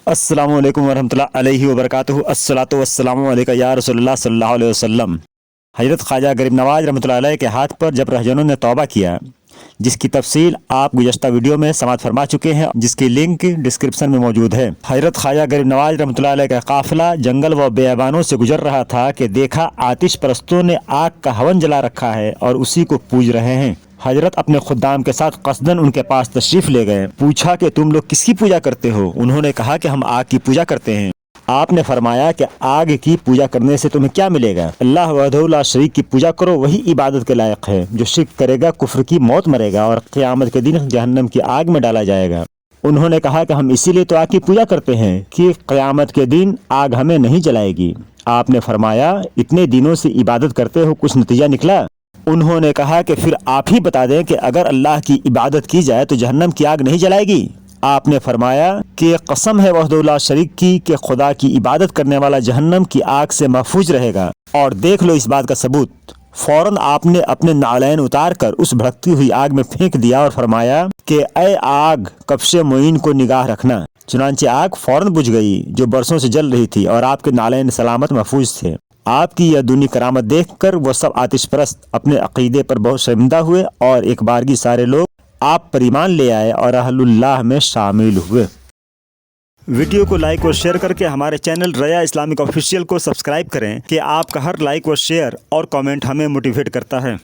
अस्सलामु अलैकुम वरहमतुल्लाहि अलैहि वबरकातुहू। अस्सलातु वस्सलामु अलैका या रसूलल्लाह सल्लल्लाहु अलैहि वसल्लम। हज़रत ख्वाजा गरीब नवाज रहमतुल्लाहि अलैह के हाथ पर जब रहजनों ने तौबा किया, जिसकी तफसील आप गुज़श्ता वीडियो में समाअत फरमा चुके हैं, जिसकी लिंक डिस्क्रिप्शन में मौजूद है। हज़रत ख्वाजा गरीब नवाज रहमतुल्लाहि अलैह का काफ़िला जंगल व बेअबानों से गुजर रहा था कि देखा आतिश परस्तों ने आग का हवन जला रखा है और उसी को पूज रहे हैं। हजरत अपने खुद्दाम के साथ कसदन उनके पास तशरीफ ले गए। पूछा कि तुम लोग किसकी पूजा करते हो? उन्होंने कहा कि हम आग की पूजा करते हैं। आपने फरमाया कि आग की पूजा करने से तुम्हें क्या मिलेगा? अल्लाह वहदहू ला शरीक की पूजा करो, वही इबादत के लायक है। जो शिर्क करेगा कुफ्र की मौत मरेगा और क़यामत के दिन जहन्नम की आग में डाला जाएगा। उन्होंने कहा कि हम इसीलिए तो आग की पूजा करते हैं कि क़यामत के दिन आग हमें नहीं जलाएगी। आपने फरमाया इतने दिनों से इबादत करते हो, कुछ नतीजा निकला? उन्होंने कहा कि फिर आप ही बता दें कि अगर अल्लाह की इबादत की जाए तो जहन्नम की आग नहीं जलाएगी। आपने फरमाया कि कसम है वहदहू ला शरीक की कि खुदा की इबादत करने वाला जहन्नम की आग से महफूज रहेगा। और देख लो इस बात का सबूत। फौरन आपने अपने नालैन उतार कर उस भड़कती हुई आग में फेंक दिया और फरमाया कि ऐ आग, कब्शे मोइन को निगाह रखना। चुनांचे आग फौरन बुझ गई जो बरसों से जल रही थी और आपके नालैन सलामत महफूज थे। आपकी यह दूनी करामत देखकर वो सब आतिश परस्त अपने अकीदे पर बहुत शर्मिंदा हुए और एक बारगी सारे लोग आप पर ईमान ले आए और अहलुल्लाह में शामिल हुए। वीडियो को लाइक और शेयर करके हमारे चैनल रया इस्लामिक ऑफिशियल को सब्सक्राइब करें कि आपका हर लाइक और शेयर और कमेंट हमें मोटिवेट करता है।